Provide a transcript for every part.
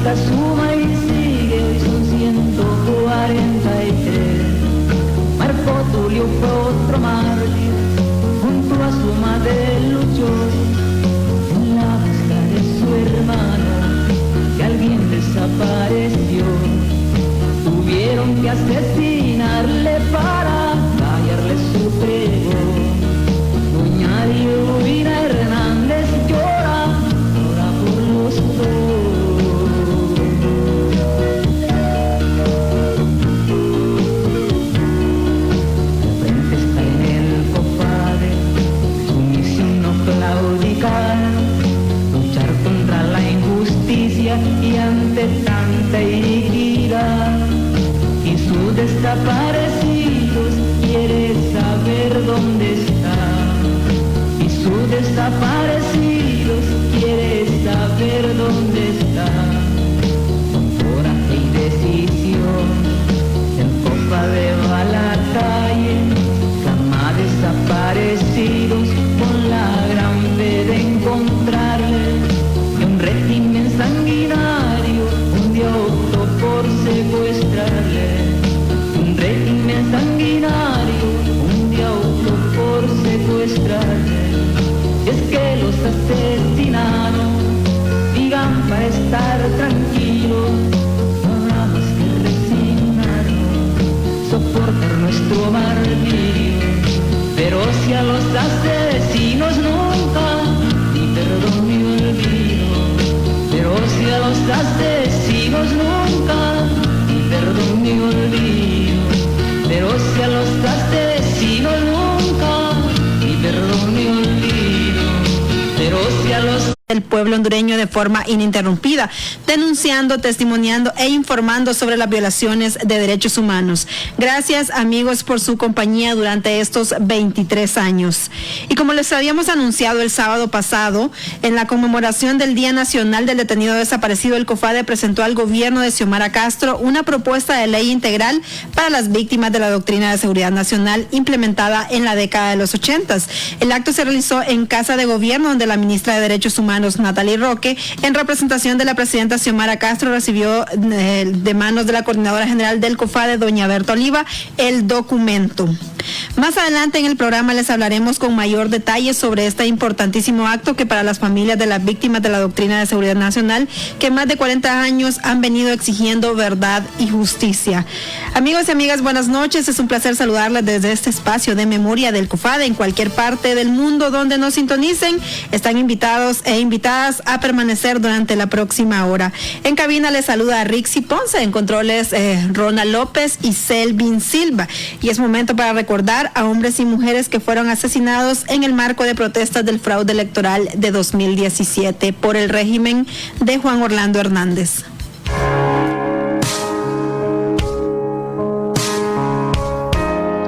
la suma y sigue, hoy son 143. Marco Tulio fue otro mártir, junto a su madre luchó en la busca de su hermano, que alguien desapareció. Tuvieron que asesinarle para callarle su pregón. Doña Diovina Hernández llora por los dos. Frente está en el cofade, su misión no claudicar, luchar contra la injusticia y ante tanta iniquidad. Y sus desaparecidos quiere saber dónde están. Y sus desaparecidos quiere saber dónde están. Con coraje y decisión, el cofade va a la calle, clama desaparecidos con la gran fe de encontrarles. Que un régimen sanguinario un día optó por secuestrarle. Un régimen sanguinario un día optó por secuestrarle. Es que los asesinaron, digan para estar tranquilos, no habrá más que resignarnos, soportar nuestro martirio. Pero si a los asesinos nunca, ni perdón ni olvido. Pero si a los asesinos nunca, ni perdón ni olvido. Pero si a los asesinos nunca, ni perdón ni olvido. Pero si a los el pueblo hondureño de forma ininterrumpida, denunciando, testimoniando e informando sobre las violaciones de derechos humanos. Gracias, amigos, por su compañía durante estos 23 años. Y como les habíamos anunciado el sábado pasado, en la conmemoración del Día Nacional del Detenido Desaparecido, el COFADE presentó al gobierno de Xiomara Castro una propuesta de ley integral para las víctimas de la doctrina de seguridad nacional implementada en la década de los 80. El acto se realizó en Casa de Gobierno, donde la ministra de Derechos Humanos, Natalie Roque, en representación de la presidenta Xiomara Castro, recibió de manos de la coordinadora general del COFADE, doña Berta Oliva, el documento. Más adelante en el programa les hablaremos con mayor detalle sobre este importantísimo acto que para las familias de las víctimas de la doctrina de seguridad nacional, que más de 40 años han venido exigiendo verdad y justicia. Amigos y amigas, buenas noches. Es un placer saludarles desde este espacio de memoria del COFADE en cualquier parte del mundo donde nos sintonicen. Están invitados e invitadas a permanecer durante la próxima hora. En cabina les saluda a Rixi Ponce, en controles Ronald López y Selvin Silva. Y es momento para recordar a hombres y mujeres que fueron asesinados en el marco de protestas del fraude electoral de 2017 por el régimen de Juan Orlando Hernández.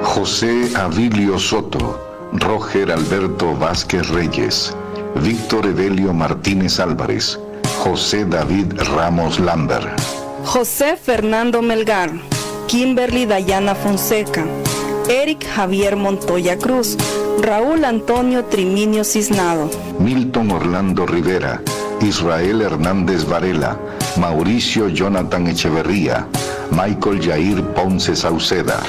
José Avilio Soto, Roger Alberto Vázquez Reyes, Víctor Evelio Martínez Álvarez, José David Ramos Lambert, José Fernando Melgar, Kimberly Dayana Fonseca, Eric Javier Montoya Cruz, Raúl Antonio Triminio Cisnado, Milton Orlando Rivera, Israel Hernández Varela, Mauricio Jonathan Echeverría, Michael Jair Ponce Sauceda,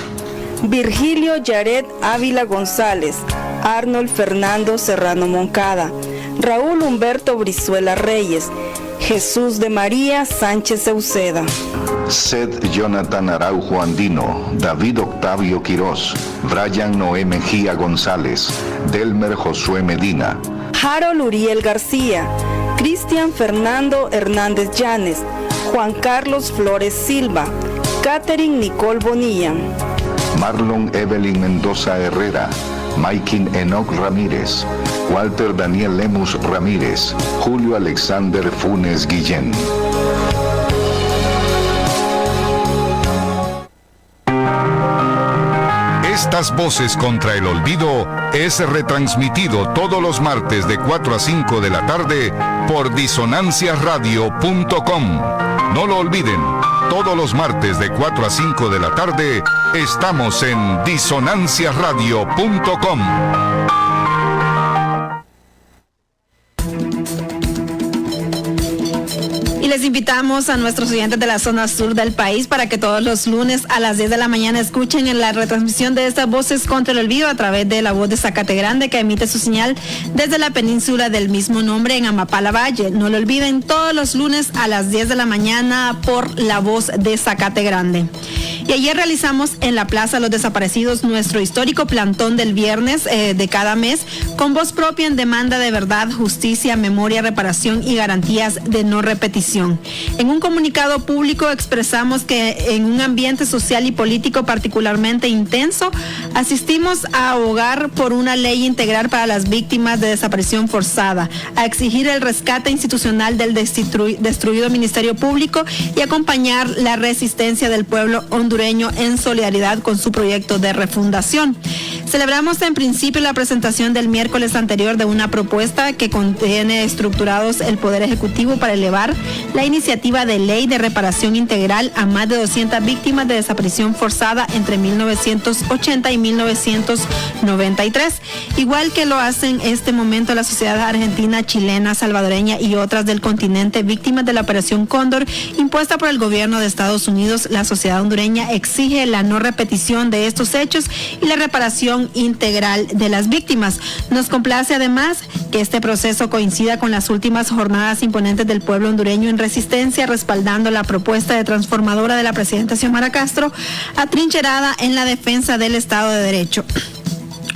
Virgilio Yaret Ávila González, Arnold Fernando Serrano Moncada, Raúl Humberto Brizuela Reyes, Jesús de María Sánchez Sauceda, Seth Jonathan Araujo Andino, David Octavio Quirós, Brian Noé Mejía González, Delmer Josué Medina, Harold Uriel García, Cristian Fernando Hernández Llanes, Juan Carlos Flores Silva, Catherine Nicole Bonilla, Marlon Evelyn Mendoza Herrera, Maikin Enoc Ramírez, Walter Daniel Lemus Ramírez, Julio Alexander Funes Guillén. Estas voces contra el olvido es retransmitido todos los martes de 4 a 5 de la tarde por disonanciasradio.com. No lo olviden, todos los martes de 4 a 5 de la tarde estamos en disonanciasradio.com. Les invitamos a nuestros oyentes de la zona sur del país para que todos los lunes a las 10 de la mañana escuchen en la retransmisión de estas Voces contra el Olvido a través de la voz de Zacate Grande, que emite su señal desde la península del mismo nombre en Amapala Valle. No lo olviden, todos los lunes a las 10 de la mañana por la voz de Zacate Grande. Y ayer realizamos en la Plaza Los Desaparecidos nuestro histórico plantón del viernes de cada mes, con voz propia en demanda de verdad, justicia, memoria, reparación y garantías de no repetición. En un comunicado público expresamos que en un ambiente social y político particularmente intenso, asistimos a abogar por una ley integral para las víctimas de desaparición forzada, a exigir el rescate institucional del destruido Ministerio Público y acompañar la resistencia del pueblo hondureño en solidaridad con su proyecto de refundación. Celebramos en principio la presentación del miércoles anterior de una propuesta que contiene estructurados el Poder Ejecutivo para elevar la iniciativa de ley de reparación integral a más de 200 víctimas de desaparición forzada entre 1980 y 1993, igual que lo hacen en este momento la sociedad argentina, chilena, salvadoreña y otras del continente víctimas de la Operación Cóndor impuesta por el gobierno de Estados Unidos. La sociedad hondureña exige la no repetición de estos hechos y la reparación integral de las víctimas. Nos complace además que este proceso coincida con las últimas jornadas imponentes del pueblo hondureño en resistencia, respaldando la propuesta de transformadora de la presidenta Xiomara Castro, atrincherada en la defensa del Estado de Derecho.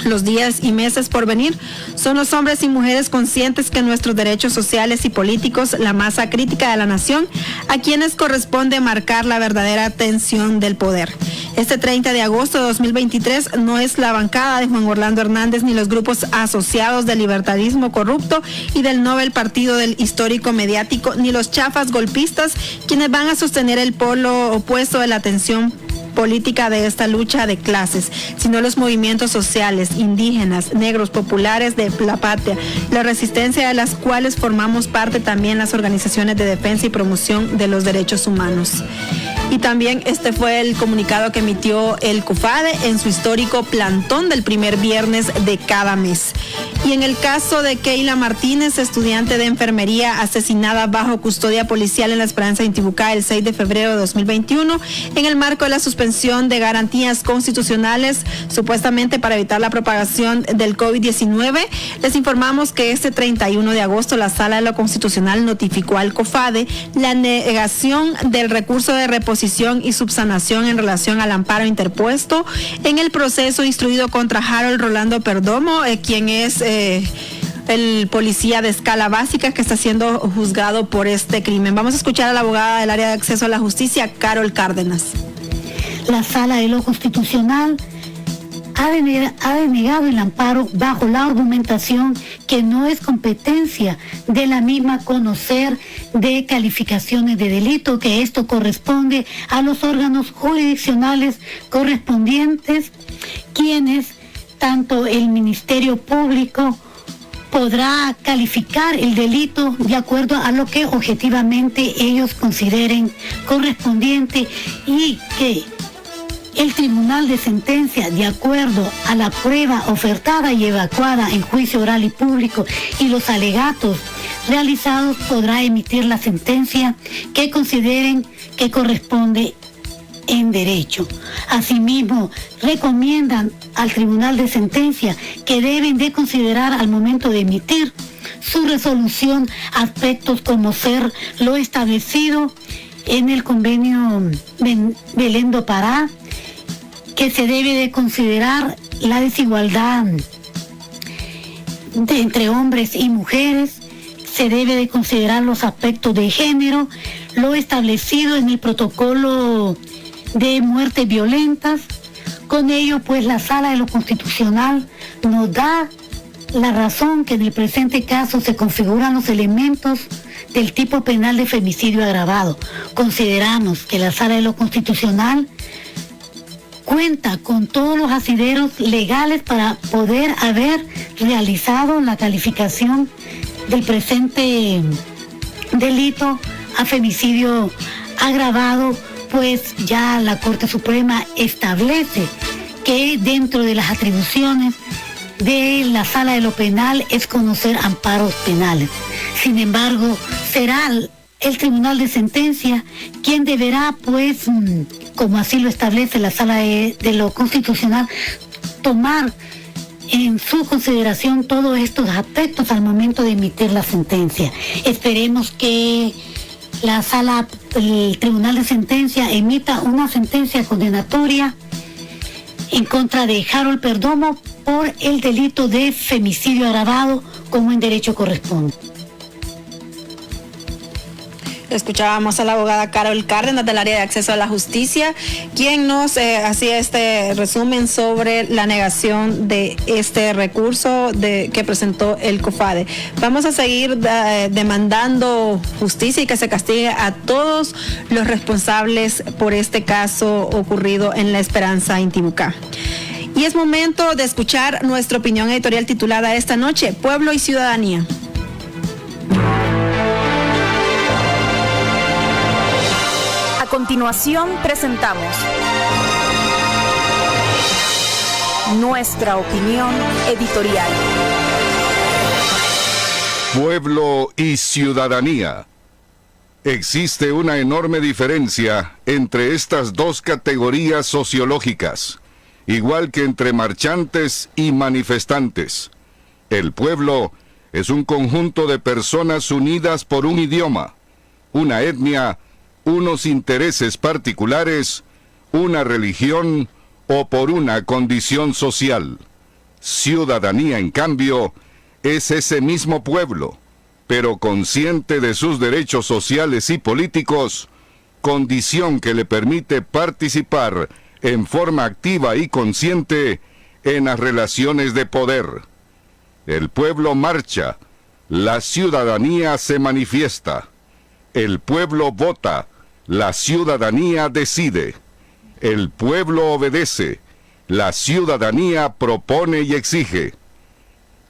Los días y meses por venir son los hombres y mujeres conscientes que nuestros derechos sociales y políticos, la masa crítica de la nación, a quienes corresponde marcar la verdadera tensión del poder. Este 30 de agosto de 2023 no es la bancada de Juan Orlando Hernández ni los grupos asociados del libertarismo corrupto y del Nobel Partido del Histórico Mediático, ni los chafas golpistas quienes van a sostener el polo opuesto de la tensión política de esta lucha de clases, sino los movimientos sociales, indígenas, negros, populares de la patria, la resistencia de las cuales formamos parte también las organizaciones de defensa y promoción de los derechos humanos. Y también este fue el comunicado que emitió el CUFADE en su histórico plantón del primer viernes de cada mes. Y en el caso de Keila Martínez, estudiante de enfermería asesinada bajo custodia policial en La Esperanza de Intibucá el 6 de febrero de 2021, en el marco de la suspensión de garantías constitucionales, supuestamente para evitar la propagación del COVID-19, les informamos que este 31 de agosto la Sala de lo Constitucional notificó al COFADE la negación del recurso de reposición y subsanación en relación al amparo interpuesto en el proceso instruido contra Harold Rolando Perdomo, quien es el policía de escala básica que está siendo juzgado por este crimen. Vamos a escuchar a la abogada del área de acceso a la justicia, Carol Cárdenas. La Sala de lo Constitucional ha denegado el amparo bajo la argumentación que no es competencia de la misma conocer de calificaciones de delito, que esto corresponde a los órganos jurisdiccionales correspondientes, quienes, tanto el Ministerio Público podrá calificar el delito de acuerdo a lo que objetivamente ellos consideren correspondiente, y que el Tribunal de Sentencia, de acuerdo a la prueba ofertada y evacuada en juicio oral y público y los alegatos realizados, podrá emitir la sentencia que consideren que corresponde en derecho. Asimismo, recomiendan al Tribunal de Sentencia que deben de considerar al momento de emitir su resolución aspectos como ser lo establecido en el convenio Belén do Pará, que se debe de considerar la desigualdad entre hombres y mujeres, se debe de considerar los aspectos de género, lo establecido en el protocolo de muertes violentas. Con ello, pues, la Sala de lo Constitucional nos da la razón que en el presente caso se configuran los elementos del tipo penal de femicidio agravado. Consideramos que la Sala de lo Constitucional cuenta con todos los asideros legales para poder haber realizado la calificación del presente delito a femicidio agravado, pues ya la Corte Suprema establece que dentro de las atribuciones de la Sala de lo Penal es conocer amparos penales. Sin embargo, será el Tribunal de Sentencia, quien deberá, pues, como así lo establece la Sala de lo Constitucional, tomar en su consideración todos estos aspectos al momento de emitir la sentencia. Esperemos que el Tribunal de Sentencia emita una sentencia condenatoria en contra de Harold Perdomo por el delito de femicidio agravado, como en derecho corresponde. Escuchábamos a la abogada Carol Cárdenas del área de acceso a la justicia, quien nos hacía este resumen sobre la negación de este recurso que presentó el COFADE. Vamos a seguir demandando justicia y que se castigue a todos los responsables por este caso ocurrido en La Esperanza, Intibucá. Y es momento de escuchar nuestra opinión editorial titulada esta noche, Pueblo y Ciudadanía. A continuación presentamos nuestra opinión editorial. Pueblo y ciudadanía. Existe una enorme diferencia entre estas dos categorías sociológicas, igual que entre marchantes y manifestantes. El pueblo es un conjunto de personas unidas por un idioma, una etnia, unos intereses particulares, una religión o por una condición social. Ciudadanía, en cambio, es ese mismo pueblo, pero consciente de sus derechos sociales y políticos, condición que le permite participar en forma activa y consciente en las relaciones de poder. El pueblo marcha, la ciudadanía se manifiesta. El pueblo vota, la ciudadanía decide. El pueblo obedece, la ciudadanía propone y exige.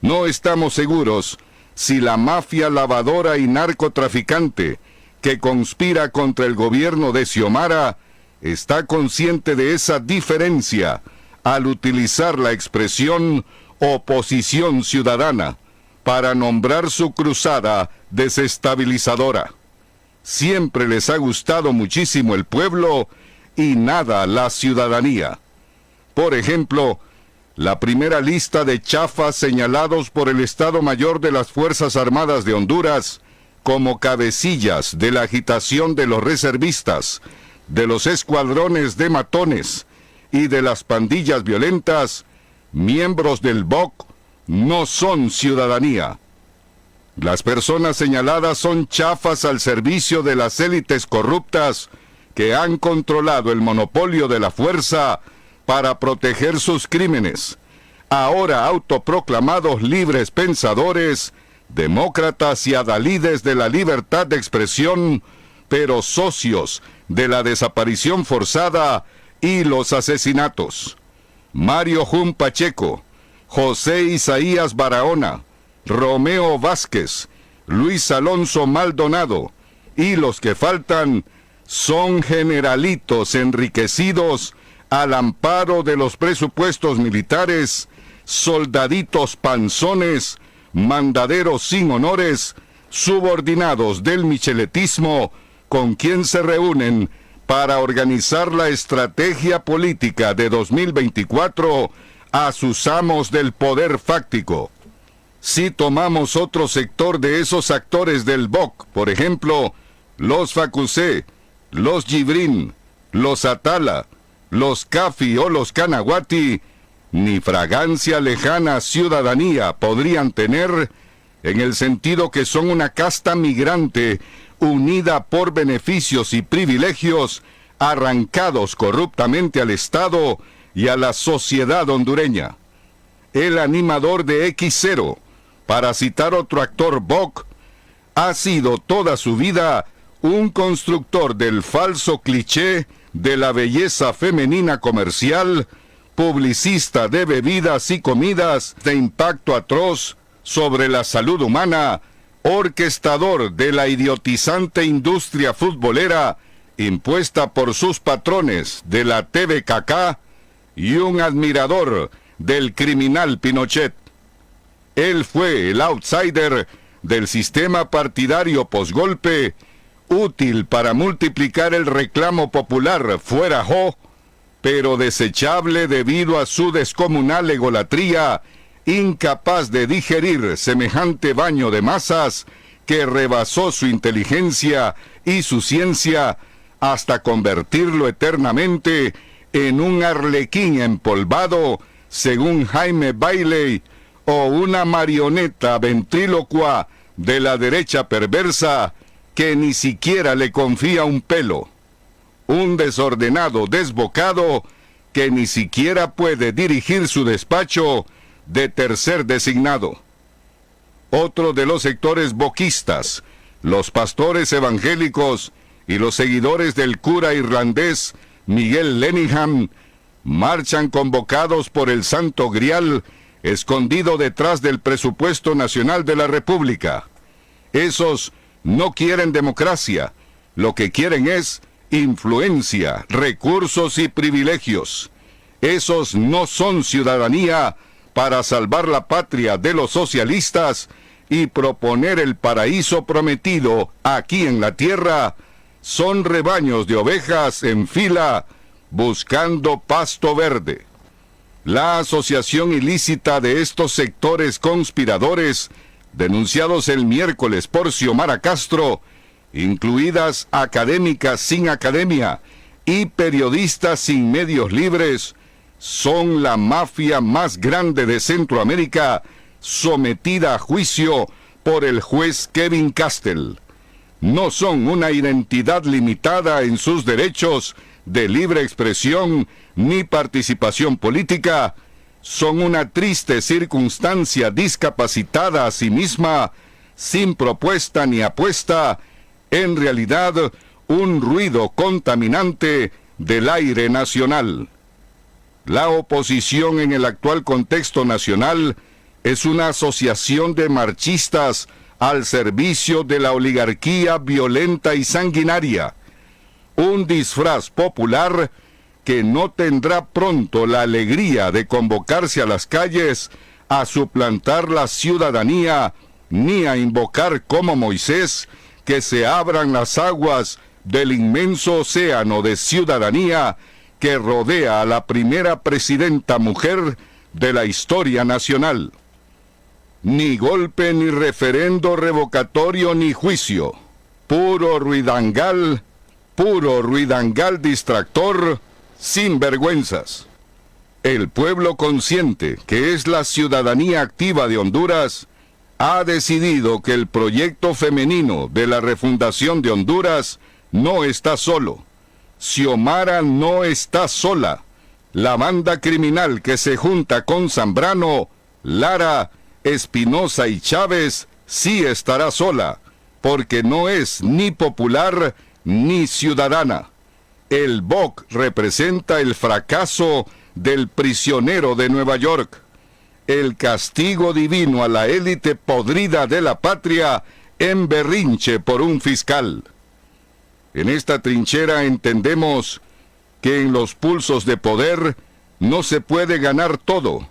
No estamos seguros si la mafia lavadora y narcotraficante que conspira contra el gobierno de Xiomara está consciente de esa diferencia al utilizar la expresión oposición ciudadana para nombrar su cruzada desestabilizadora. Siempre les ha gustado muchísimo el pueblo y nada la ciudadanía. Por ejemplo, la primera lista de chafas señalados por el Estado Mayor de las Fuerzas Armadas de Honduras como cabecillas de la agitación de los reservistas, de los escuadrones de matones y de las pandillas violentas, miembros del BOC, no son ciudadanía. Las personas señaladas son chafas al servicio de las élites corruptas que han controlado el monopolio de la fuerza para proteger sus crímenes, ahora autoproclamados libres pensadores, demócratas y adalides de la libertad de expresión, pero socios de la desaparición forzada y los asesinatos. Mario Jun Pacheco, José Isaías Barahona, Romeo Vázquez, Luis Alonso Maldonado y los que faltan son generalitos enriquecidos al amparo de los presupuestos militares, soldaditos panzones, mandaderos sin honores, subordinados del micheletismo con quien se reúnen para organizar la estrategia política de 2024 a sus amos del poder fáctico. Si tomamos otro sector de esos actores del BOC, por ejemplo, los Facusé, los Gibrín, los Atala, los Cafi o los Canaguati, ni fragancia lejana ciudadanía podrían tener, en el sentido que son una casta migrante unida por beneficios y privilegios arrancados corruptamente al Estado y a la sociedad hondureña. El animador de X0, para citar otro actor BOC, ha sido toda su vida un constructor del falso cliché de la belleza femenina comercial, publicista de bebidas y comidas de impacto atroz sobre la salud humana, orquestador de la idiotizante industria futbolera impuesta por sus patrones de la TVKK y un admirador del criminal Pinochet. Él fue el outsider del sistema partidario posgolpe, útil para multiplicar el reclamo popular fuera jo, pero desechable debido a su descomunal egolatría, incapaz de digerir semejante baño de masas que rebasó su inteligencia y su ciencia hasta convertirlo eternamente en un arlequín empolvado, según Jaime Bailey, o una marioneta ventrílocua de la derecha perversa que ni siquiera le confía un pelo. Un desordenado desbocado que ni siquiera puede dirigir su despacho de tercer designado. Otro de los sectores boquistas, los pastores evangélicos y los seguidores del cura irlandés Miguel Leningham, marchan convocados por el Santo Grial, escondido detrás del presupuesto nacional de la República. Esos no quieren democracia, lo que quieren es influencia, recursos y privilegios. Esos no son ciudadanía para salvar la patria de los socialistas y proponer el paraíso prometido aquí en la tierra. Son rebaños de ovejas en fila buscando pasto verde. La asociación ilícita de estos sectores conspiradores, denunciados el miércoles por Xiomara Castro, incluidas académicas sin academia y periodistas sin medios libres, son la mafia más grande de Centroamérica, sometida a juicio por el juez Kevin Castell. No son una identidad limitada en sus derechos de libre expresión ni participación política, son una triste circunstancia discapacitada a sí misma, sin propuesta ni apuesta, en realidad un ruido contaminante del aire nacional. La oposición en el actual contexto nacional es una asociación de marchistas al servicio de la oligarquía violenta y sanguinaria, un disfraz popular que no tendrá pronto la alegría de convocarse a las calles a suplantar la ciudadanía, ni a invocar como Moisés que se abran las aguas del inmenso océano de ciudadanía que rodea a la primera presidenta mujer de la historia nacional. Ni golpe, ni referendo revocatorio, ni juicio. Puro ruidangal distractor, sin vergüenzas. El pueblo consciente, que es la ciudadanía activa de Honduras, ha decidido que el proyecto femenino de la refundación de Honduras no está solo. Xiomara no está sola. La banda criminal que se junta con Zambrano, Lara, Espinosa y Chávez sí estará sola, porque no es ni popular ni ciudadana. El BOC representa el fracaso del prisionero de Nueva York, el castigo divino a la élite podrida de la patria en berrinche por un fiscal. En esta trinchera entendemos que en los pulsos de poder no se puede ganar todo,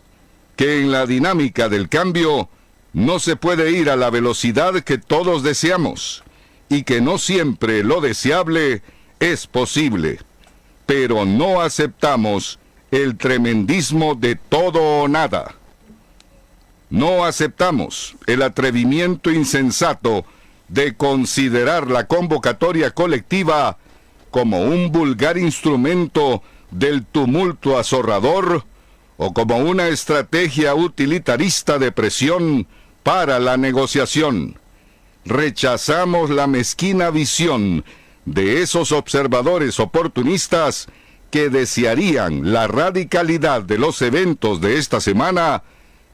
que en la dinámica del cambio no se puede ir a la velocidad que todos deseamos, y que no siempre lo deseable es posible. Pero no aceptamos el tremendismo de todo o nada. No aceptamos el atrevimiento insensato de considerar la convocatoria colectiva como un vulgar instrumento del tumulto azorrador o como una estrategia utilitarista de presión para la negociación. Rechazamos la mezquina visión de esos observadores oportunistas que desearían la radicalidad de los eventos de esta semana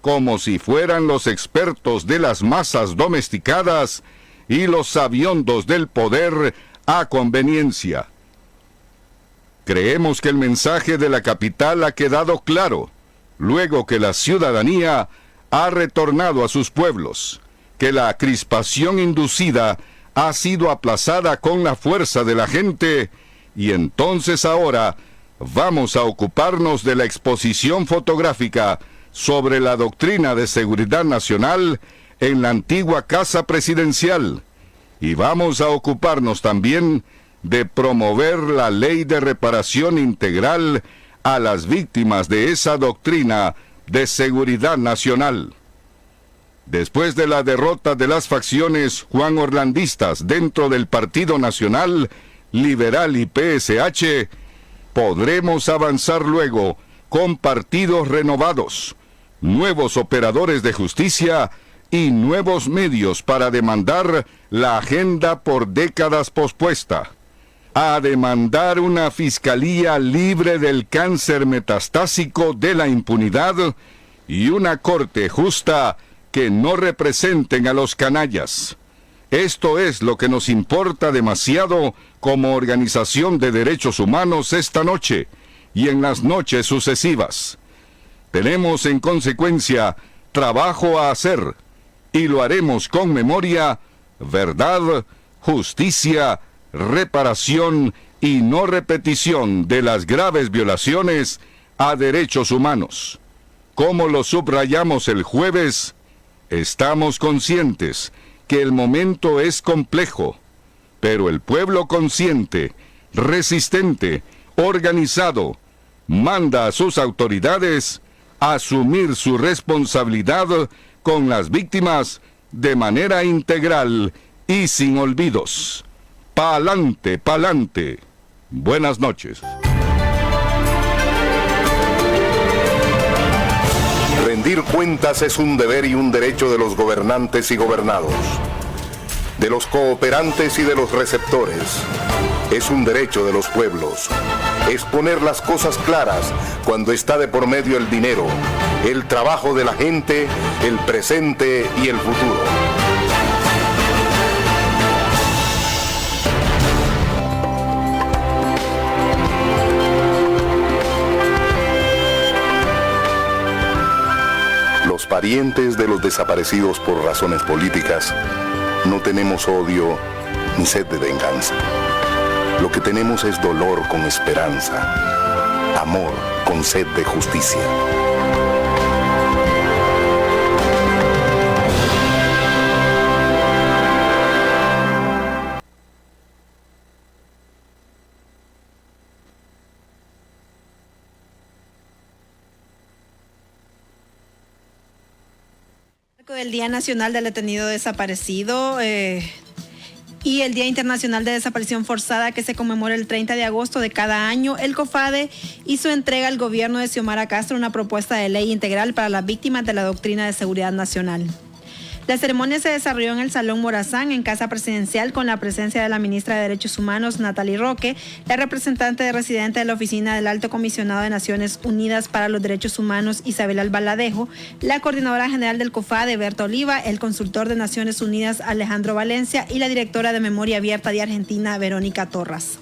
como si fueran los expertos de las masas domesticadas y los sabiondos del poder a conveniencia. Creemos que el mensaje de la capital ha quedado claro, luego que la ciudadanía ha retornado a sus pueblos, que la crispación inducida ha sido aplazada con la fuerza de la gente, y entonces ahora vamos a ocuparnos de la exposición fotográfica sobre la doctrina de seguridad nacional en la antigua Casa Presidencial, Y vamos a ocuparnos también de promover la ley de reparación integral a las víctimas de esa doctrina de seguridad nacional. Después de la derrota de las facciones juanorlandistas dentro del Partido Nacional, Liberal y PSH, podremos avanzar luego con partidos renovados, nuevos operadores de justicia y nuevos medios para demandar la agenda por décadas pospuesta. A demandar una fiscalía libre del cáncer metastásico de la impunidad y una corte justa que no representen a los canallas. Esto es lo que nos importa demasiado como organización de derechos humanos esta noche y en las noches sucesivas. Tenemos en consecuencia trabajo a hacer y lo haremos con memoria, verdad, justicia, reparación y no repetición de las graves violaciones a derechos humanos. Como lo subrayamos el jueves, estamos conscientes que el momento es complejo, pero el pueblo consciente, resistente, organizado, manda a sus autoridades a asumir su responsabilidad con las víctimas de manera integral y sin olvidos. Pa'lante, pa'lante. Buenas noches. Rendir cuentas es un deber y un derecho de los gobernantes y gobernados, de los cooperantes y de los receptores. Es un derecho de los pueblos. Es poner las cosas claras cuando está de por medio el dinero, el trabajo de la gente, el presente y el futuro. Los parientes de los desaparecidos por razones políticas no tenemos odio ni sed de venganza. Lo que tenemos es dolor con esperanza, amor con sed de justicia. Del Día Nacional del Detenido Desaparecido y el Día Internacional de Desaparición Forzada, que se conmemora el 30 de agosto de cada año, el COFADE hizo entrega al gobierno de Xiomara Castro una propuesta de ley integral para las víctimas de la doctrina de seguridad nacional. La ceremonia se desarrolló en el Salón Morazán, en Casa Presidencial, con la presencia de la ministra de Derechos Humanos, Natalie Roque, la representante residente de la Oficina del Alto Comisionado de Naciones Unidas para los Derechos Humanos, Isabel Albaladejo, la coordinadora general del COFADE, Berta Oliva, el consultor de Naciones Unidas, Alejandro Valencia, y la directora de Memoria Abierta de Argentina, Verónica Torras.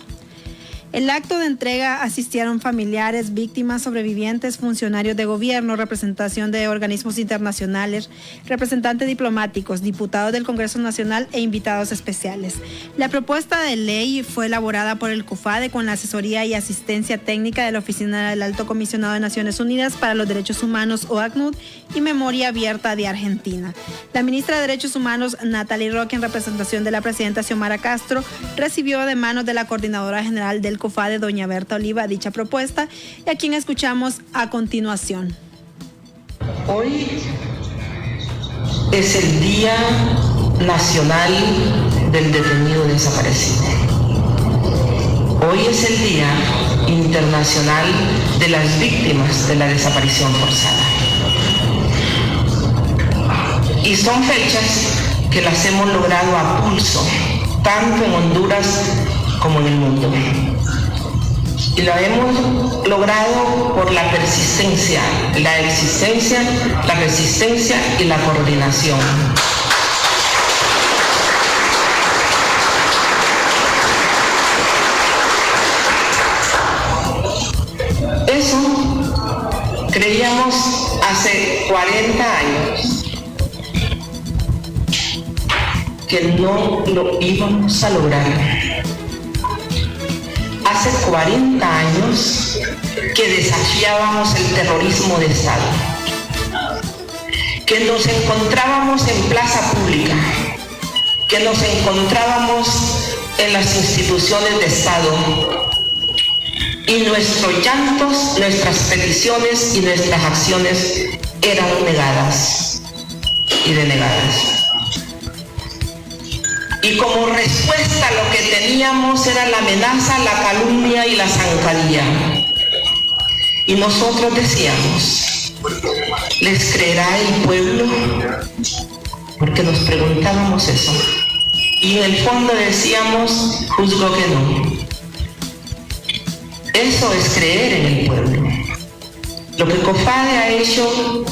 El acto de entrega asistieron familiares, víctimas, sobrevivientes, funcionarios de gobierno, representación de organismos internacionales, representantes diplomáticos, diputados del Congreso Nacional e invitados especiales. La propuesta de ley fue elaborada por el COFADE con la asesoría y asistencia técnica de la Oficina del Alto Comisionado de Naciones Unidas para los Derechos Humanos, OACNUD, y Memoria Abierta de Argentina. La ministra de Derechos Humanos, Natalie Roque, en representación de la presidenta Xiomara Castro, recibió de manos de la coordinadora general del COFADE, doña Berta Oliva, dicha propuesta, y a quien escuchamos a continuación. Hoy es el Día Nacional del Detenido Desaparecido. Hoy es el Día Internacional de las Víctimas de la Desaparición Forzada. Y son fechas que las hemos logrado a pulso, tanto en Honduras como en el mundo. Y lo hemos logrado por la persistencia, la existencia, la resistencia y la coordinación. Eso creíamos hace 40 años que no lo íbamos a lograr. Hace 40 años que desafiábamos el terrorismo de Estado, que nos encontrábamos en plaza pública que nos encontrábamos en las instituciones de Estado y nuestros llantos, nuestras peticiones y nuestras acciones eran negadas y denegadas. Y como respuesta lo que teníamos era la amenaza, la calumnia y la zancadilla. Y nosotros decíamos, ¿les creerá el pueblo? Porque nos preguntábamos eso. Y en el fondo decíamos, juzgo que no. Eso es creer en el pueblo. Lo que COFADE ha hecho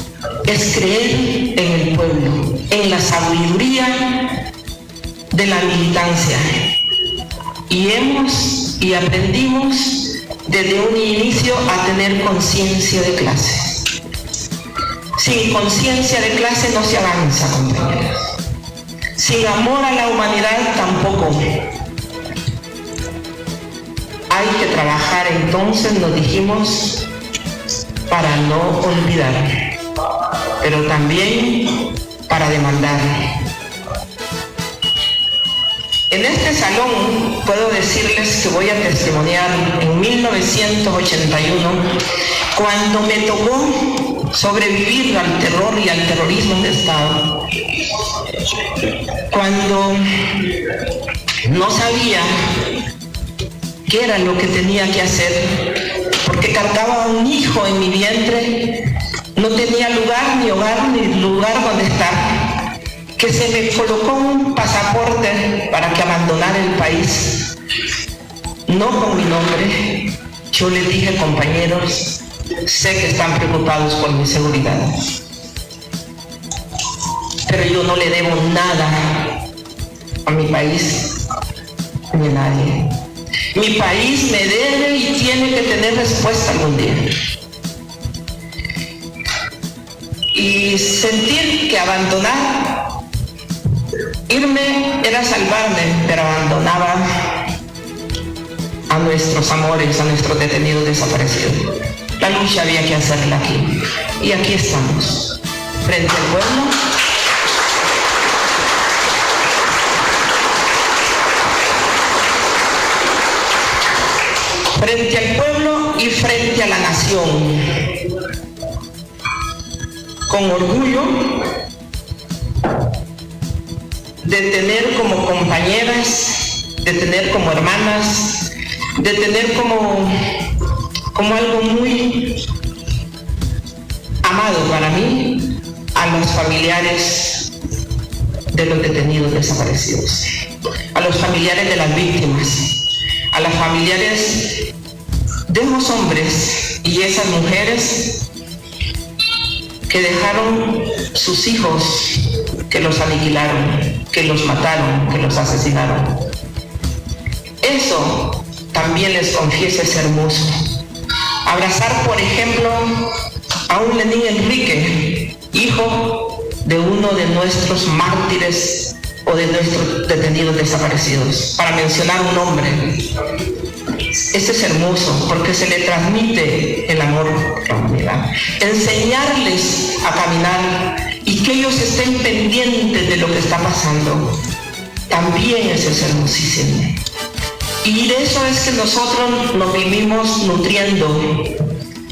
es creer en el pueblo, en la sabiduría de la militancia. Y aprendimos desde un inicio a tener conciencia de clase. Sin conciencia de clase no se avanza, compañeros. Sin amor a la humanidad tampoco. Hay que trabajar entonces, nos dijimos, para no olvidar, pero también para demandar. En este salón puedo decirles que voy a testimoniar en 1981, cuando me tocó sobrevivir al terror y al terrorismo de Estado, cuando no sabía qué era lo que tenía que hacer, porque cargaba un hijo en mi vientre, no tenía lugar, ni hogar, ni lugar donde estar, que se me colocó un pasaporte para que abandonara el país, no con mi nombre. Yo les dije, compañeros, sé que están preocupados por mi seguridad, pero yo no le debo nada a mi país ni a nadie. Mi país me debe y tiene que tener respuesta algún día. Y sentir que abandonar, irme era salvarme, pero abandonaba a nuestros amores, a nuestros detenidos desaparecidos. La lucha había que hacerla aquí. Y aquí estamos, frente al pueblo. Frente al pueblo y frente a la nación. Con orgullo de tener como compañeras, de tener como hermanas, de tener como algo muy amado para mí a los familiares de los detenidos desaparecidos, a los familiares de las víctimas, a las familiares de esos hombres y esas mujeres que dejaron sus hijos, que los aniquilaron, que los mataron, que los asesinaron. Eso también les confieso es hermoso. Abrazar, por ejemplo, a un Lenín Enrique, hijo de uno de nuestros mártires o de nuestros detenidos desaparecidos, para mencionar un nombre. Esto es hermoso porque se le transmite el amor por la humanidad. Enseñarles a caminar y que ellos estén pendientes de lo que está pasando, también eso es hermosísimo. Y de eso es que nosotros nos vivimos nutriendo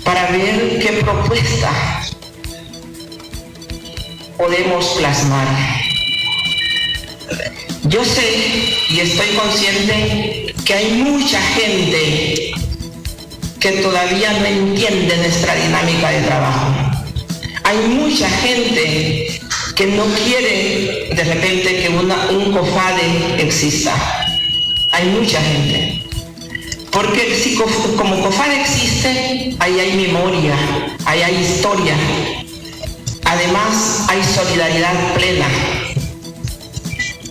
para ver qué propuesta podemos plasmar. Yo sé y estoy consciente que hay mucha gente que todavía no entiende nuestra dinámica de trabajo. Hay mucha gente que no quiere de repente que un COFADE exista. Hay mucha gente. Porque si como COFADE existe, ahí hay memoria, ahí hay historia. Además, hay solidaridad plena.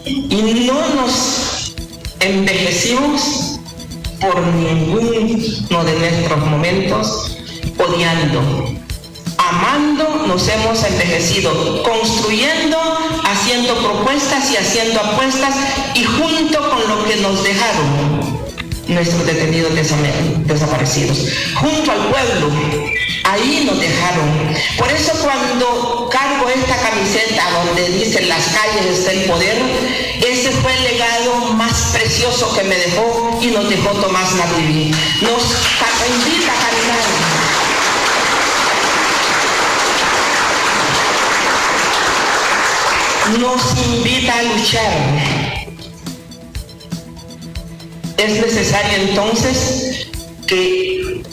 Y no nos envejecimos por ninguno de nuestros momentos odiando. Amando nos hemos envejecido, construyendo, haciendo propuestas y haciendo apuestas, y junto con lo que nos dejaron, nuestros detenidos desaparecidos. Junto al pueblo, ahí nos dejaron. Por eso cuando cargo esta camiseta donde dice "las calles está el poder", ese fue el legado más precioso que me dejó y nos dejó Tomás Nativi. Nos invita a caminar. Nos invita a luchar. Es necesario entonces que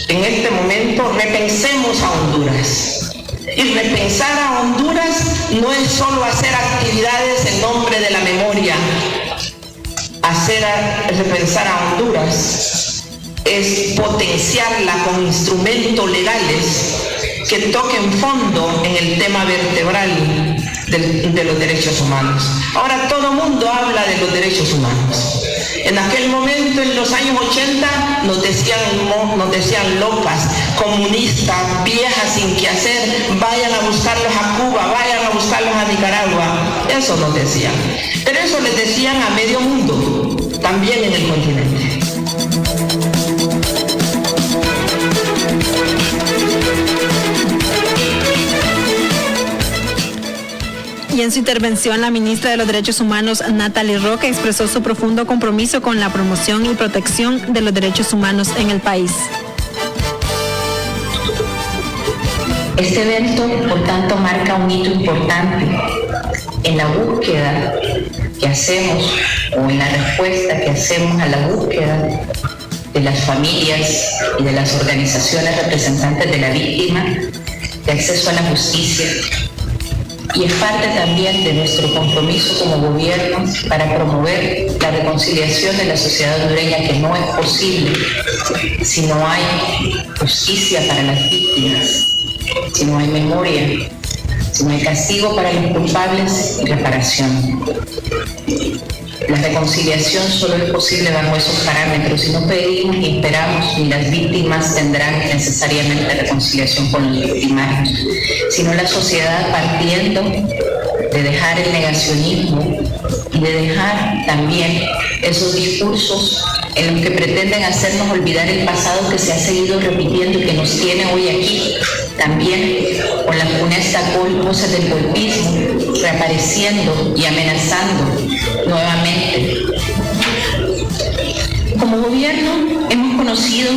en este momento repensemos a Honduras. Y repensar a Honduras no es solo hacer actividades en nombre de la memoria. Repensar a Honduras es potenciarla con instrumentos legales que toquen fondo en el tema vertebral de los derechos humanos. Ahora todo el mundo habla de los derechos humanos. En aquel momento, en los años 80, nos decían locas, comunistas, viejas sin qué hacer, vayan a buscarlos a Cuba, vayan a buscarlos a Nicaragua. Eso nos decían. Pero eso les decían a medio mundo, también en el continente. Y en su intervención, la ministra de los Derechos Humanos, Natalie Roque, expresó su profundo compromiso con la promoción y protección de los derechos humanos en el país. Este evento, por tanto, marca un hito importante en la búsqueda que hacemos o en la respuesta que hacemos a la búsqueda de las familias y de las organizaciones representantes de la víctima de acceso a la justicia. Y es parte también de nuestro compromiso como gobierno para promover la reconciliación de la sociedad hondureña, que no es posible si no hay justicia para las víctimas, si no hay memoria, si no hay castigo para los culpables y reparación. La reconciliación solo es posible bajo esos parámetros. Si no pedimos ni esperamos, ni las víctimas tendrán necesariamente reconciliación con los victimarios, sino la sociedad partiendo de dejar el negacionismo y de dejar también esos discursos en los que pretenden hacernos olvidar el pasado que se ha seguido repitiendo y que nos tiene hoy aquí, también con la funesta voces del golpismo reapareciendo y amenazando nuevamente. Como gobierno hemos conocido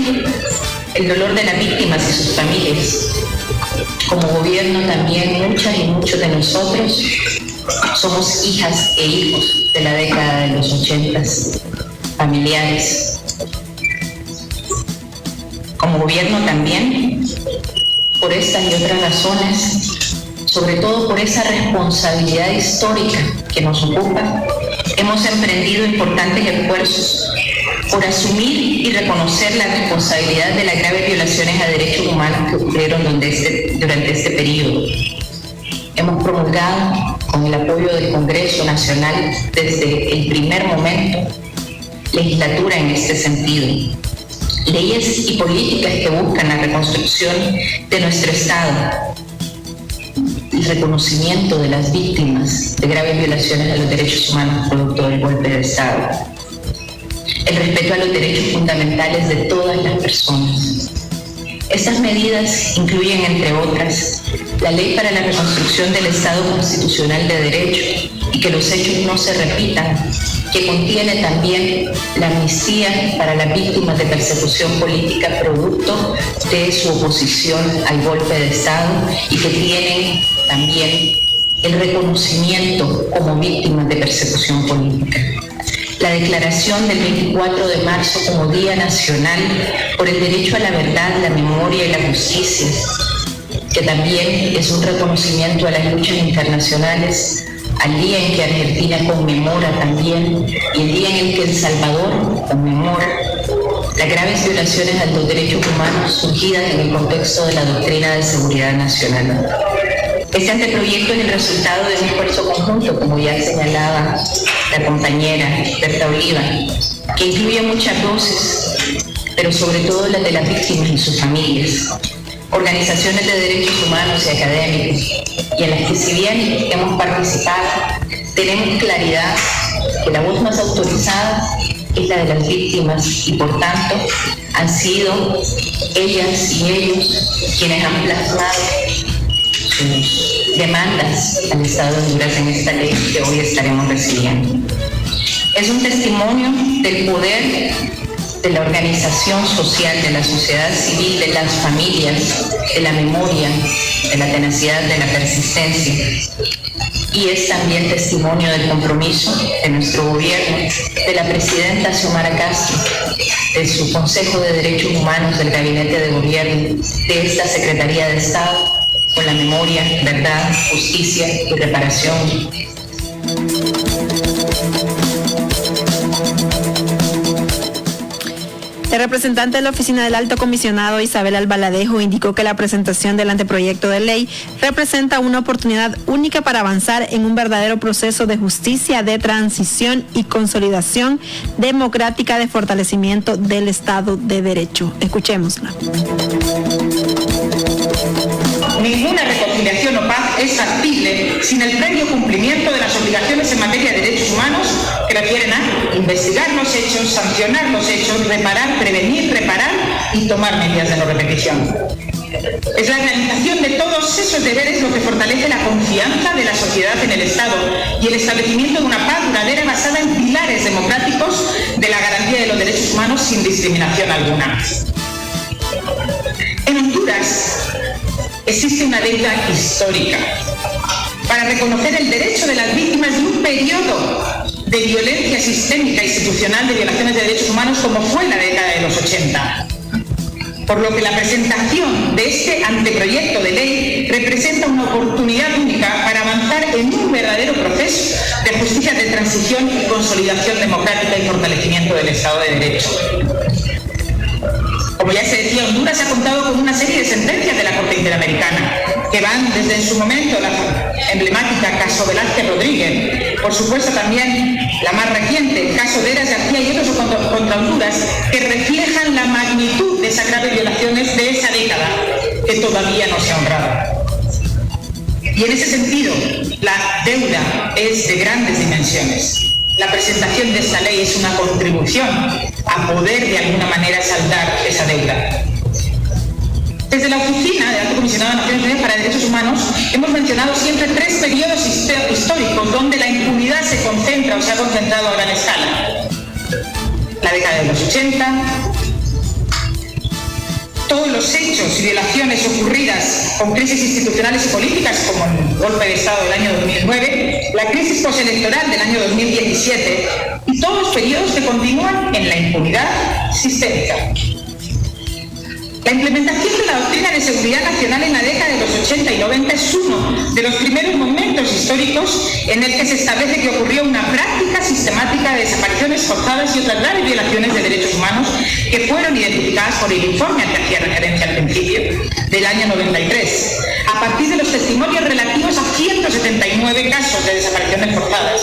el dolor de las víctimas y sus familias. Como gobierno también muchas y muchos de nosotros somos hijas e hijos de la década de los 80s, familiares. Como gobierno también, por estas y otras razones, sobre todo por esa responsabilidad histórica que nos ocupa, hemos emprendido importantes esfuerzos por asumir y reconocer la responsabilidad de las graves violaciones a derechos humanos que ocurrieron durante este periodo. Hemos promulgado, con el apoyo del Congreso Nacional desde el primer momento, legislatura en este sentido. Leyes y políticas que buscan la reconstrucción de nuestro Estado, el reconocimiento de las víctimas de graves violaciones a los derechos humanos producto del golpe de Estado, el respeto a los derechos fundamentales de todas las personas. Estas medidas incluyen, entre otras, la Ley para la Reconstrucción del Estado Constitucional de Derecho y que los hechos no se repitan, que contiene también la amnistía para las víctimas de persecución política producto de su oposición al golpe de Estado y que tienen también el reconocimiento como víctimas de persecución política. La declaración del 24 de marzo como Día Nacional por el Derecho a la Verdad, la Memoria y la Justicia, que también es un reconocimiento a las luchas internacionales, al día en que Argentina conmemora también y el día en el que El Salvador conmemora las graves violaciones a los derechos humanos surgidas en el contexto de la doctrina de seguridad nacional. Este anteproyecto es el resultado de un esfuerzo conjunto, como ya señalaba la compañera Berta Oliva, que incluye muchas voces, pero sobre todo las de las víctimas y sus familias, organizaciones de derechos humanos y académicos, y en las que, si bien hemos participado, tenemos claridad que la voz más autorizada es la de las víctimas y por tanto han sido ellas y ellos quienes han plasmado sus demandas al Estado de Honduras en esta ley que hoy estaremos recibiendo. Es un testimonio del poder de la organización social, de la sociedad civil, de las familias, de la memoria, de la tenacidad, de la persistencia. Y es también testimonio del compromiso de nuestro gobierno, de la presidenta Xiomara Castro, de su Consejo de Derechos Humanos, del Gabinete de Gobierno, de esta Secretaría de Estado, con la memoria, verdad, justicia y reparación. El representante de la Oficina del Alto Comisionado, Isabel Albaladejo, indicó que la presentación del anteproyecto de ley representa una oportunidad única para avanzar en un verdadero proceso de justicia, de transición y consolidación democrática de fortalecimiento del Estado de Derecho. Escuchémosla. Ninguna reconciliación o paz es factible sin el previo cumplimiento de las obligaciones en materia de derechos humanos que refieren a investigar los hechos, sancionar los hechos, reparar, prevenir, reparar y tomar medidas de no repetición. Es la realización de todos esos deberes lo que fortalece la confianza de la sociedad en el Estado y el establecimiento de una paz duradera basada en pilares democráticos de la garantía de los derechos humanos sin discriminación alguna. En Honduras existe una deuda histórica para reconocer el derecho de las víctimas de un periodo de violencia sistémica institucional de violaciones de derechos humanos como fue la década de los 80. Por lo que la presentación de este anteproyecto de ley representa una oportunidad única para avanzar en un verdadero proceso de justicia de transición y consolidación democrática y fortalecimiento del Estado de Derecho. Como ya se decía, Honduras ha contado con una serie de sentencias de la Corte Interamericana, que van desde en su momento la emblemática caso Velázquez Rodríguez, por supuesto también la más reciente, el caso de Eras García y otros contra Honduras, que reflejan la magnitud de esas graves violaciones de esa década, que todavía no se ha honrado. Y en ese sentido, la deuda es de grandes dimensiones. La presentación de esta ley es una contribución a poder de alguna manera saldar esa deuda. Desde la Oficina del Alto Comisionado de Naciones Unidas para Derechos Humanos hemos mencionado siempre 3 periodos históricos donde la impunidad se concentra o se ha concentrado a gran escala. La década de los 80, todos los hechos y violaciones ocurridas con crisis institucionales y políticas, como el golpe de Estado del año 2009, la crisis postelectoral del año 2017 y todos los periodos que continúan en la impunidad sistémica. La implementación de la doctrina de seguridad nacional en la década de los 80 y 90 es uno de los primeros momentos históricos en el que se establece que ocurrió una práctica sistemática de desapariciones forzadas y otras graves violaciones de derechos humanos que fueron identificadas por el informe al que hacía referencia al principio, del año 93, a partir de los testimonios relativos a 179 casos de desapariciones forzadas.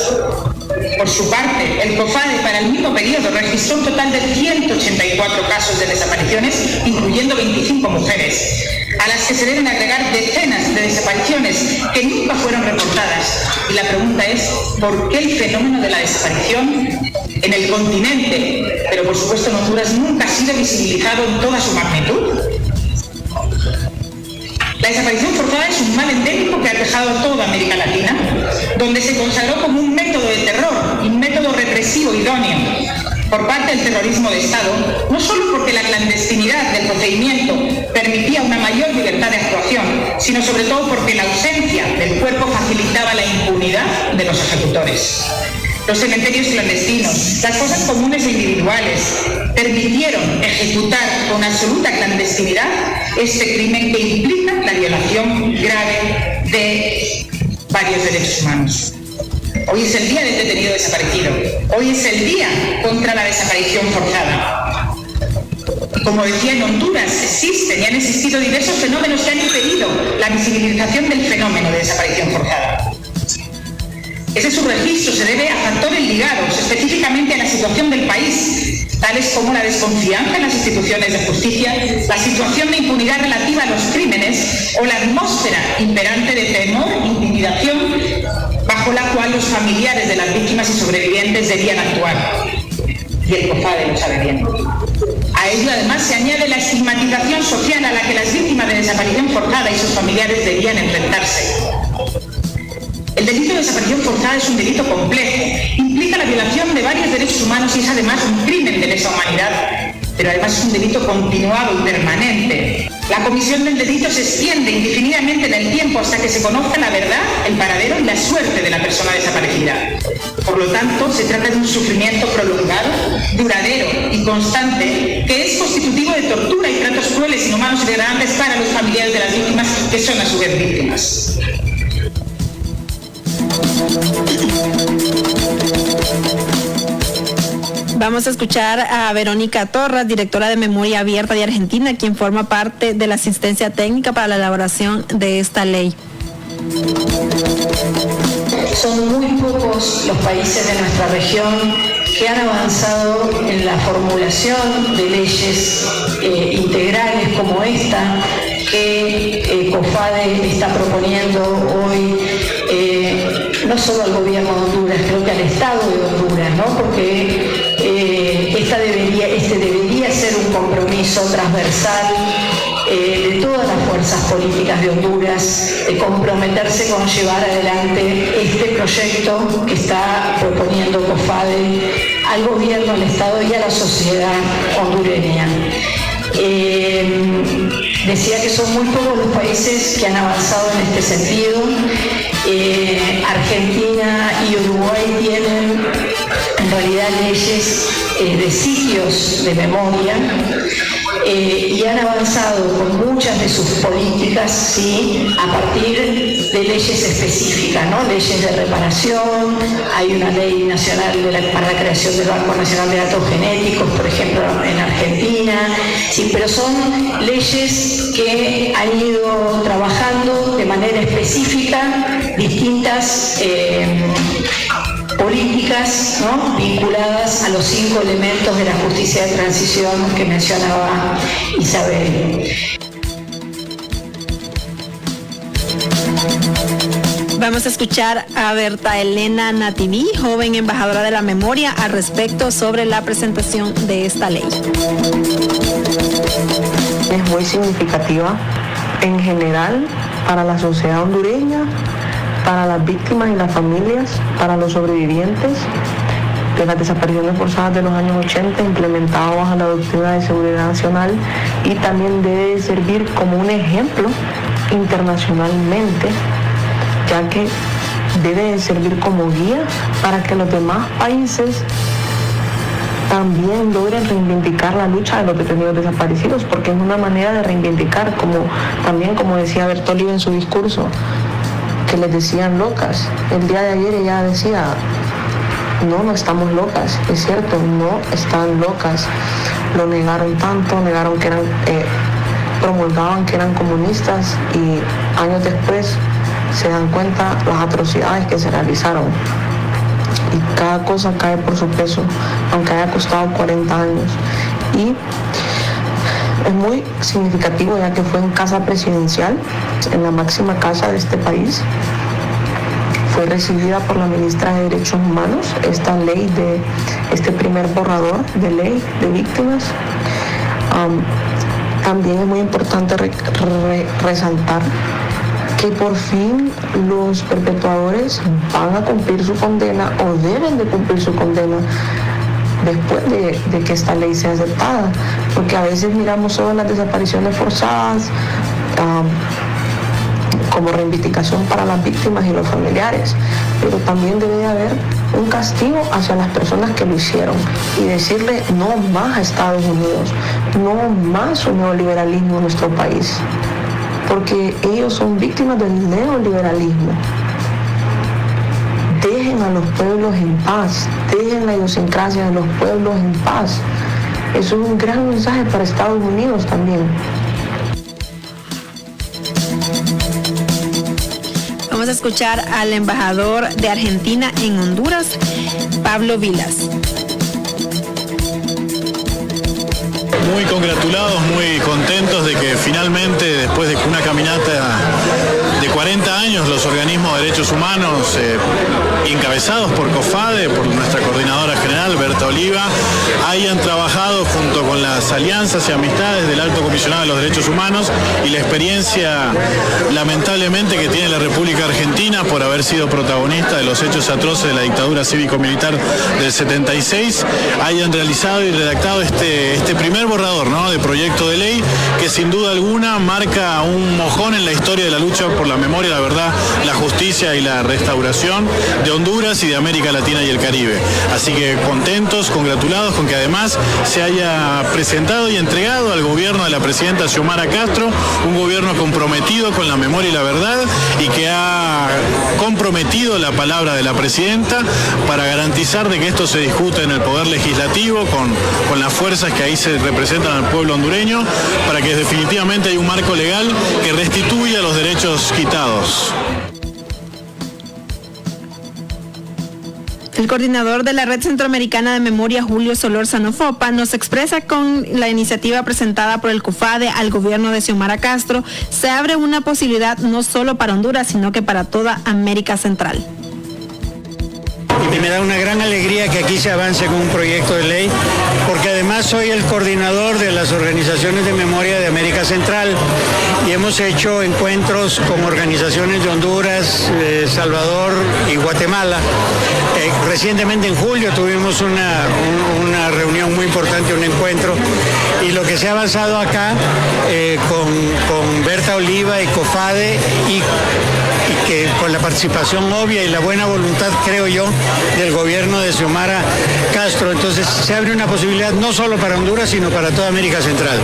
Por su parte, el COFADE para el mismo periodo registró un total de 184 casos de desapariciones, incluyendo 25 mujeres, a las que se deben agregar decenas de desapariciones que nunca fueron reportadas. Y la pregunta es, ¿por qué el fenómeno de la desaparición en el continente, pero por supuesto en Honduras, nunca ha sido visibilizado en toda su magnitud? La desaparición forzada es un mal endémico que ha aquejado a toda América Latina, donde se consagró como un método de terror y un método represivo idóneo por parte del terrorismo de Estado, no solo porque la clandestinidad del procedimiento permitía una mayor libertad de actuación, sino sobre todo porque la ausencia del cuerpo facilitaba la impunidad de los ejecutores. Los cementerios clandestinos, las fosas comunes e individuales, permitieron ejecutar con absoluta clandestinidad este crimen que implica la violación grave de varios derechos humanos. Hoy es el día del detenido desaparecido. Hoy es el día contra la desaparición forzada. Como decía, en Honduras existen y han existido diversos fenómenos que han impedido la visibilización del fenómeno de desaparición forzada. Ese subregistro se debe a factores ligados específicamente a la situación del país, tales como la desconfianza en las instituciones de justicia, la situación de impunidad relativa a los crímenes o la atmósfera imperante de temor e intimidación bajo la cual los familiares de las víctimas y sobrevivientes debían actuar. y el COFADE lo sabe bien. A ello además se añade la estigmatización social a la que las víctimas de desaparición forzada y sus familiares debían enfrentarse. El delito de desaparición forzada es un delito complejo, implica la violación de varios derechos humanos y es además un crimen de lesa humanidad, pero además es un delito continuado y permanente. La comisión del delito se extiende indefinidamente en el tiempo hasta que se conozca la verdad, el paradero y la suerte de la persona desaparecida. Por lo tanto, se trata de un sufrimiento prolongado, duradero y constante, que es constitutivo de tortura y tratos crueles, inhumanos y degradantes para los familiares de las víctimas, que son a su vez víctimas. Vamos a escuchar a Verónica Torras, directora de Memoria Abierta de Argentina, quien forma parte de la asistencia técnica para la elaboración de esta ley. Son muy pocos los países de nuestra región que han avanzado en la formulación de leyes integrales como esta que COFADE está proponiendo hoy, no solo al gobierno de Honduras, creo que al Estado de Honduras, ¿no? Porque este debería ser un compromiso transversal de todas las fuerzas políticas de Honduras, de comprometerse con llevar adelante este proyecto que está proponiendo COFADE al gobierno, al Estado y a la sociedad hondureña. Decía que son muy pocos los países que han avanzado en este sentido. Argentina y Uruguay tienen en realidad leyes de sitios de memoria y han avanzado con muchas de sus políticas, ¿sí?, a partir de leyes específicas, ¿no? Leyes de reparación, hay una ley nacional para la creación del Banco Nacional de Datos Genéticos, por ejemplo, en Argentina, sí, pero son leyes que han ido trabajando de manera específica distintas políticas, ¿no?, vinculadas a los 5 elementos de la justicia de transición que mencionaba Isabel. Vamos a escuchar a Berta Elena Nativí, joven embajadora de la memoria, al respecto sobre la presentación de esta ley. Es muy significativa en general para la sociedad hondureña, para las víctimas y las familias, para los sobrevivientes de las desapariciones forzadas de los años 80, implementado bajo la doctrina de seguridad nacional, y también debe servir como un ejemplo internacionalmente, ya que debe servir como guía para que los demás países también logren reivindicar la lucha de los detenidos desaparecidos, porque es una manera de reivindicar, como decía Bertolli en su discurso, que les decían locas. El día de ayer ella decía, no estamos locas, es cierto, no están locas. Lo negaron tanto, negaron que eran, promulgaban que eran comunistas, y años después se dan cuenta las atrocidades que se realizaron. Y cada cosa cae por su peso, aunque haya costado 40 años. Y es muy significativo, ya que fue en casa presidencial, en la máxima casa de este país. Fue recibida por la ministra de Derechos Humanos esta ley, este primer borrador de ley de víctimas. También es muy importante resaltar que por fin los perpetuadores van a cumplir su condena, o deben de cumplir su condena, después de que esta ley sea aceptada, porque a veces miramos solo las desapariciones forzadas como reivindicación para las víctimas y los familiares, pero también debe de haber un castigo hacia las personas que lo hicieron y decirle no más a Estados Unidos, no más un neoliberalismo en nuestro país, porque ellos son víctimas del neoliberalismo. Dejen a los pueblos en paz, dejen la idiosincrasia de los pueblos en paz. Eso es un gran mensaje para Estados Unidos también. Vamos a escuchar al embajador de Argentina en Honduras, Pablo Vilas. Muy congratulados, muy contentos de que finalmente, después de una caminata de 40 años los organismos de derechos humanos encabezados por COFADE, por nuestra coordinadora general Berta Oliva, hayan trabajado junto con las alianzas y amistades del Alto Comisionado de los Derechos Humanos y la experiencia lamentablemente que tiene la República Argentina por haber sido protagonista de los hechos atroces de la dictadura cívico-militar del 76, hayan realizado y redactado este primer borrador, ¿no?, de proyecto de ley que sin duda alguna marca un mojón en la historia de la lucha por la memoria, la verdad, la justicia y la restauración de Honduras y de América Latina y el Caribe. Así que contentos, congratulados con que además se haya presentado y entregado al gobierno de la presidenta Xiomara Castro, un gobierno comprometido con la memoria y la verdad y que ha comprometido la palabra de la presidenta para garantizar de que esto se discute en el Poder Legislativo con las fuerzas que ahí se representan al pueblo hondureño, para que definitivamente haya un marco legal que restituya los derechos quitados. El coordinador de la Red Centroamericana de Memoria, Julio Solórzano Fopa, nos expresa con la iniciativa presentada por el COFADE al gobierno de Xiomara Castro, se abre una posibilidad no solo para Honduras, sino que para toda América Central. Y me da una gran alegría que aquí se avance con un proyecto de ley, porque además soy el coordinador de las organizaciones de memoria de América Central y hemos hecho encuentros con organizaciones de Honduras, Salvador y Guatemala. Recientemente en julio tuvimos una reunión muy importante, un encuentro, y lo que se ha avanzado acá con Berta Oliva y COFADE y que con la participación obvia y la buena voluntad, creo yo, del gobierno de Xiomara Castro, entonces se abre una posibilidad no solo para Honduras, sino para toda América Central.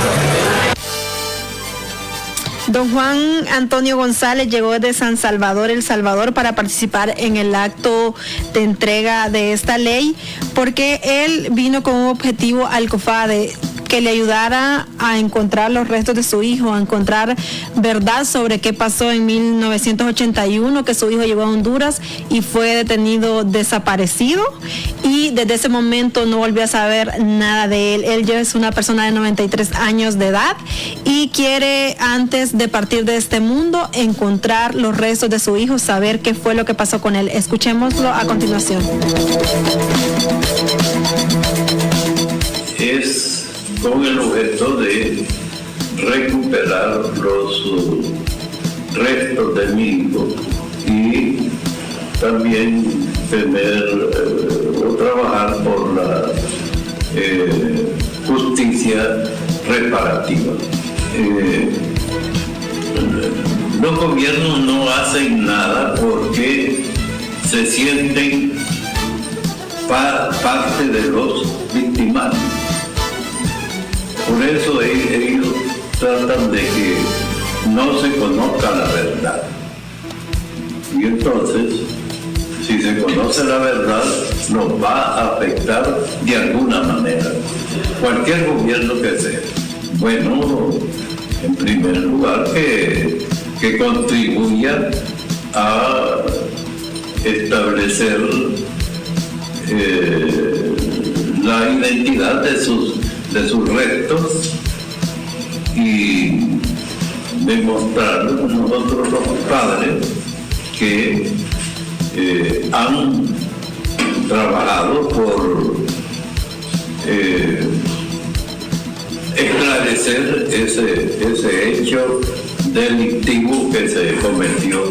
Don Juan Antonio González llegó de San Salvador, El Salvador, para participar en el acto de entrega de esta ley, porque él vino con un objetivo al COFADE, que le ayudara a encontrar los restos de su hijo, a encontrar verdad sobre qué pasó en 1981, que su hijo llegó a Honduras y fue detenido desaparecido, y desde ese momento no volvió a saber nada de él. Él ya es una persona de 93 años de edad y quiere, antes de partir de este mundo, encontrar los restos de su hijo, saber qué fue lo que pasó con él. Escuchémoslo a continuación. Es con el objeto de recuperar los restos de mi hijo y también tener o trabajar por la justicia reparativa. Los gobiernos no hacen nada porque se sienten parte de los victimarios. Por eso ellos tratan de que no se conozca la verdad. Y entonces, si se conoce la verdad, nos va a afectar de alguna manera. Cualquier gobierno que sea. Bueno, en primer lugar, que contribuya a establecer la identidad de sus restos y demostrar nosotros los padres que han trabajado por esclarecer ese hecho delictivo que se cometió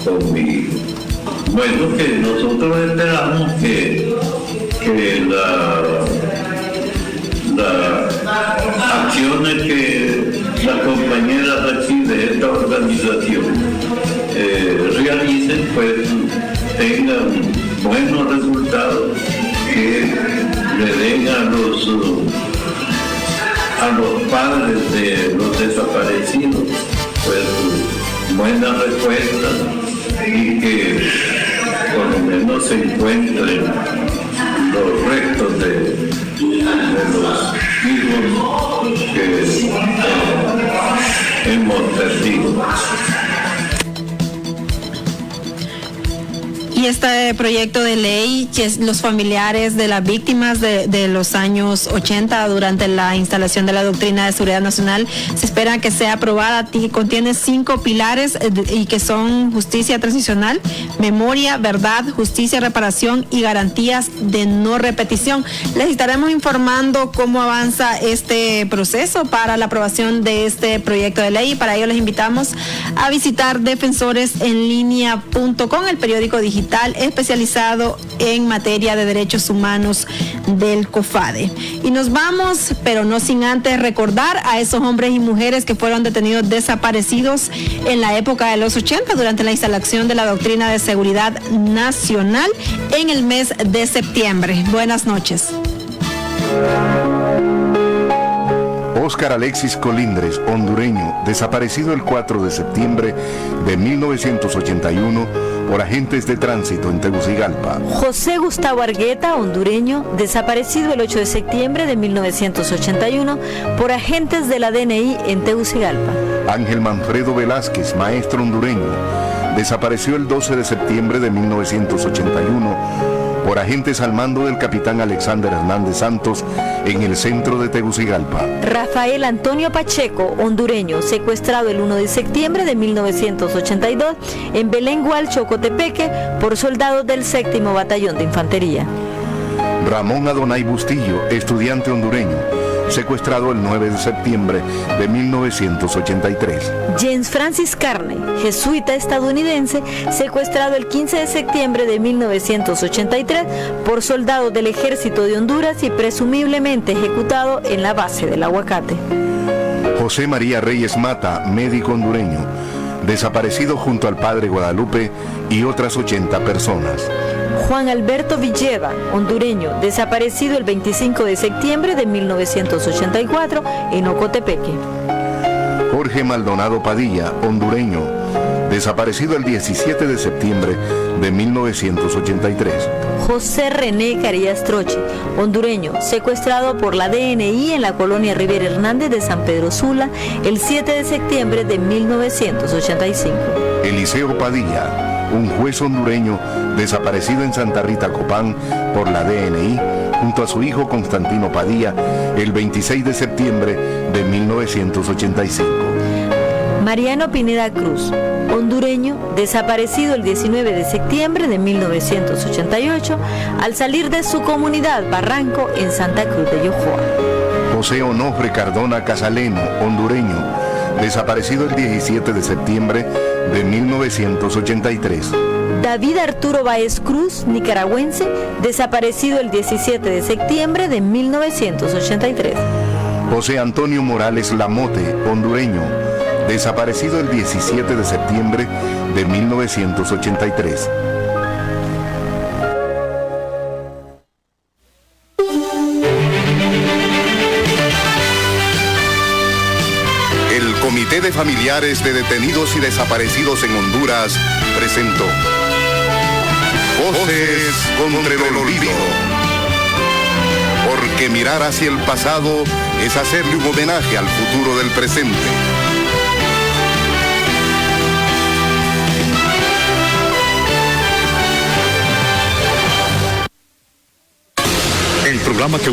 con mi hijo. Bueno, que nosotros esperamos que las acciones que las compañeras aquí de esta organización realicen, pues tengan buenos resultados, que le den a los padres de los desaparecidos pues buenas respuestas y que por lo menos se encuentren los restos de los hijos que hemos perdido. Y este proyecto de ley, que es los familiares de las víctimas de los años 80 durante la instalación de la doctrina de seguridad nacional, se espera que sea aprobada. Contiene 5 pilares y que son justicia transicional, memoria, verdad, justicia, reparación y garantías de no repetición. Les estaremos informando cómo avanza este proceso para la aprobación de este proyecto de ley. Para ello les invitamos a visitar defensoresenlinea.com, el periódico digital especializado en materia de derechos humanos del COFADE. Y nos vamos, pero no sin antes recordar a esos hombres y mujeres que fueron detenidos desaparecidos en la época de los 80 durante la instalación de la doctrina de seguridad nacional en el mes de septiembre. Buenas noches. Óscar Alexis Colindres, hondureño, desaparecido el 4 de septiembre de 1981 por agentes de tránsito en Tegucigalpa. José Gustavo Argueta, hondureño, desaparecido el 8 de septiembre de 1981 por agentes de la DNI en Tegucigalpa. Ángel Manfredo Velázquez, maestro hondureño, desapareció el 12 de septiembre de 1981 por agentes al mando del capitán Alexander Hernández Santos en el centro de Tegucigalpa. Rafael Antonio Pacheco, hondureño, secuestrado el 1 de septiembre de 1982 en Belén Gualcho, Cotepeque, por soldados del 7º Batallón de Infantería. Ramón Adonai Bustillo, estudiante hondureño, secuestrado el 9 de septiembre de 1983. James Francis Carney, jesuita estadounidense, secuestrado el 15 de septiembre de 1983 por soldados del Ejército de Honduras y presumiblemente ejecutado en la base del Aguacate. José María Reyes Mata, médico hondureño, desaparecido junto al Padre Guadalupe y otras 80 personas. Juan Alberto Villeda, hondureño, desaparecido el 25 de septiembre de 1984 en Ocotepeque. Jorge Maldonado Padilla, hondureño, desaparecido el 17 de septiembre de 1983. José René Carías Troche, hondureño, secuestrado por la DNI en la colonia Rivera Hernández de San Pedro Sula el 7 de septiembre de 1985. Eliseo Padilla, un juez hondureño desaparecido en Santa Rita, Copán, por la DNI, junto a su hijo Constantino Padilla, el 26 de septiembre de 1985. Mariano Pineda Cruz, hondureño, desaparecido el 19 de septiembre de 1988, al salir de su comunidad Barranco en Santa Cruz de Yojoa. José Onofre Cardona Casaleno, hondureño, desaparecido el 17 de septiembre de 1983. David Arturo Báez Cruz, nicaragüense, desaparecido el 17 de septiembre de 1983. José Antonio Morales Lamote, hondureño, desaparecido el 17 de septiembre de 1983. El Comité de Familiares de Detenidos y Desaparecidos en Honduras presentó Voces contra el Olvido. Porque mirar hacia el pasado es hacerle un homenaje al futuro del presente. El programa que